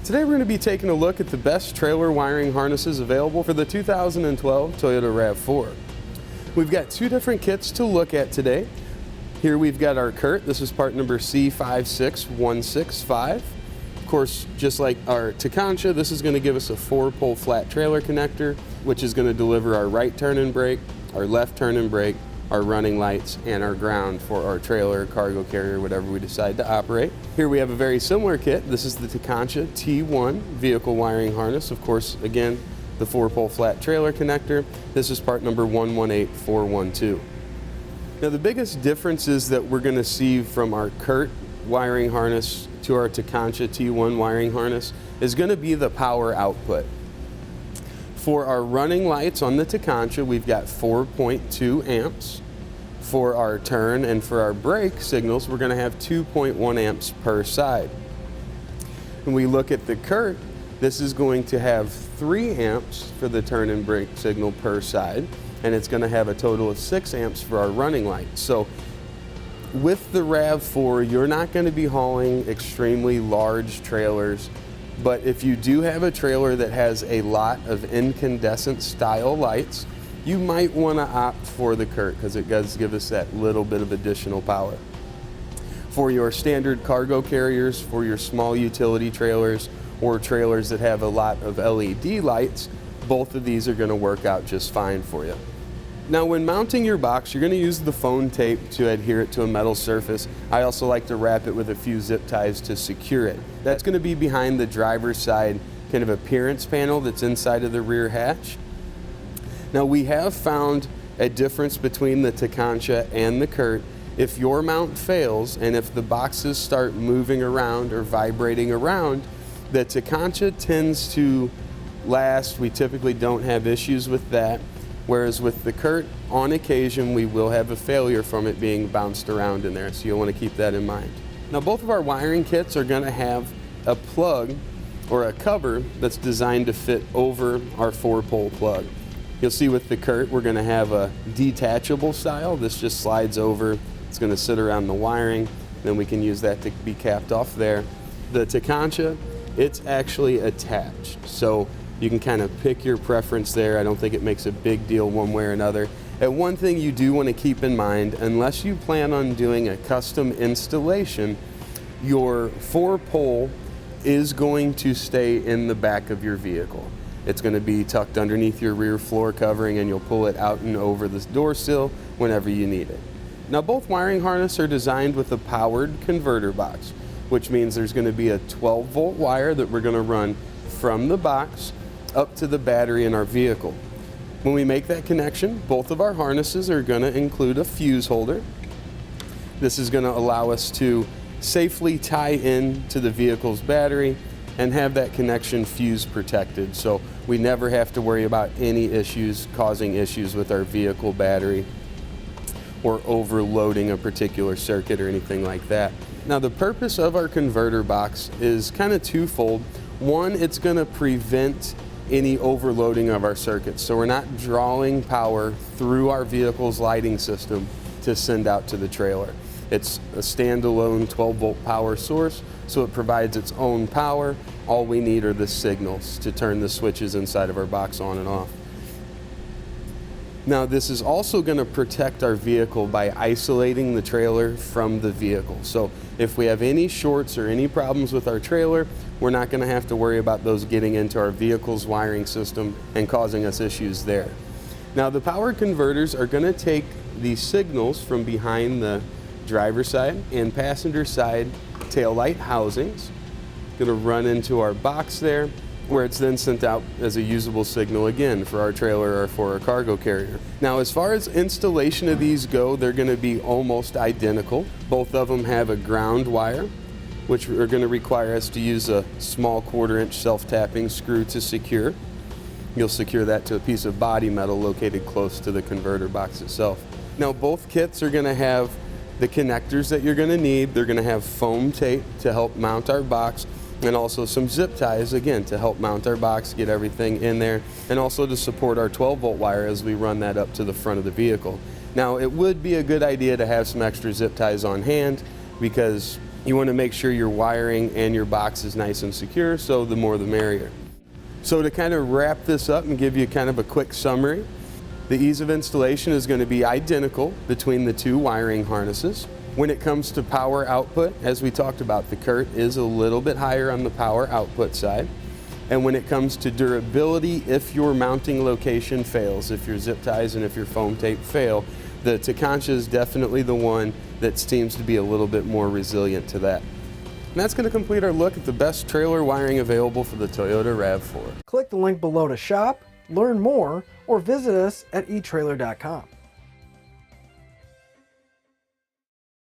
Today we're going to be taking a look at the best trailer wiring harnesses available for the 2012 Toyota RAV4. We've got two different kits to look at today. Here we've got our Curt. This is part number C56165. Of course, just like our Tekonsha, this is going to give us a 4-pole flat trailer connector, which is going to deliver our right turn and brake, our left turn and brake, our running lights, and our ground for our trailer, cargo carrier, whatever we decide to operate. Here we have a very similar kit. This is the Tacancha T1 vehicle wiring harness. Of course, again, the 4-pole flat trailer connector. This is part number 118412. Now the biggest differences that we're going to see from our Curt wiring harness to our Tacancha T1 wiring harness is going to be the power output. For our running lights on the Tekonsha, we've got 4.2 amps. For our turn and for our brake signals, we're going to have 2.1 amps per side. When we look at the Curt, this is going to have 3 amps for the turn and brake signal per side, and it's going to have a total of 6 amps for our running lights. So with the RAV4, you're not going to be hauling extremely large trailers. But if you do have a trailer that has a lot of incandescent style lights, you might want to opt for the Curt because it does give us that little bit of additional power. For your standard cargo carriers, for your small utility trailers, or trailers that have a lot of LED lights, both of these are going to work out just fine for you. Now when mounting your box, you're going to use the foam tape to adhere it to a metal surface. I also like to wrap it with a few zip ties to secure it. That's going to be behind the driver's side kind of appearance panel that's inside of the rear hatch. Now we have found a difference between the Tekonsha and the Curt. If your mount fails and if the boxes start moving around or vibrating around, the Tekonsha tends to last. We typically don't have issues with that. Whereas with the Curt, on occasion, we will have a failure from it being bounced around in there, so you'll want to keep that in mind. Now both of our wiring kits are going to have a plug or a cover that's designed to fit over our 4-pole plug. You'll see with the Curt, we're going to have a detachable style. This just slides over. It's going to sit around the wiring. Then we can use that to be capped off there. The Tekonsha, it's actually attached. So you can kind of pick your preference there. I don't think it makes a big deal one way or another. And one thing you do want to keep in mind, unless you plan on doing a custom installation, your 4-pole is going to stay in the back of your vehicle. It's going to be tucked underneath your rear floor covering, and you'll pull it out and over the door sill whenever you need it. Now both wiring harnesses are designed with a powered converter box, which means there's going to be a 12-volt wire that we're going to run from the box up to the battery in our vehicle. When we make that connection, both of our harnesses are going to include a fuse holder. This is going to allow us to safely tie in to the vehicle's battery and have that connection fuse protected, so we never have to worry about any issues causing issues with our vehicle battery or overloading a particular circuit or anything like that. Now the purpose of our converter box is kind of twofold. One, it's going to prevent any overloading of our circuits. So we're not drawing power through our vehicle's lighting system to send out to the trailer. It's a standalone 12-volt power source, so it provides its own power. All we need are the signals to turn the switches inside of our box on and off. Now this is also going to protect our vehicle by isolating the trailer from the vehicle. So if we have any shorts or any problems with our trailer, we're not going to have to worry about those getting into our vehicle's wiring system and causing us issues there. Now the power converters are going to take the signals from behind the driver's side and passenger side tail light housings. Going to run into our box there, where it's then sent out as a usable signal again for our trailer or for our cargo carrier. Now as far as installation of these go, they're going to be almost identical. Both of them have a ground wire, which are going to require us to use a small 1/4-inch self-tapping screw to secure. You'll secure that to a piece of body metal located close to the converter box itself. Now both kits are going to have the connectors that you're going to need. They're going to have foam tape to help mount our box, and also some zip ties, again, to help mount our box, get everything in there, and also to support our 12-volt wire as we run that up to the front of the vehicle. Now, it would be a good idea to have some extra zip ties on hand, because You want to make sure your wiring and your box is nice and secure, so the more the merrier. So to kind of wrap this up and give you kind of a quick summary, the ease of installation is going to be identical between the two wiring harnesses. When it comes to power output, as we talked about, the Curt is a little bit higher on the power output side. And when it comes to durability, if your mounting location fails, if your zip ties and if your foam tape fail, the Tekonsha is definitely the one that seems to be a little bit more resilient to that. And that's going to complete our look at the best trailer wiring available for the Toyota RAV4. Click the link below to shop, learn more, or visit us at etrailer.com.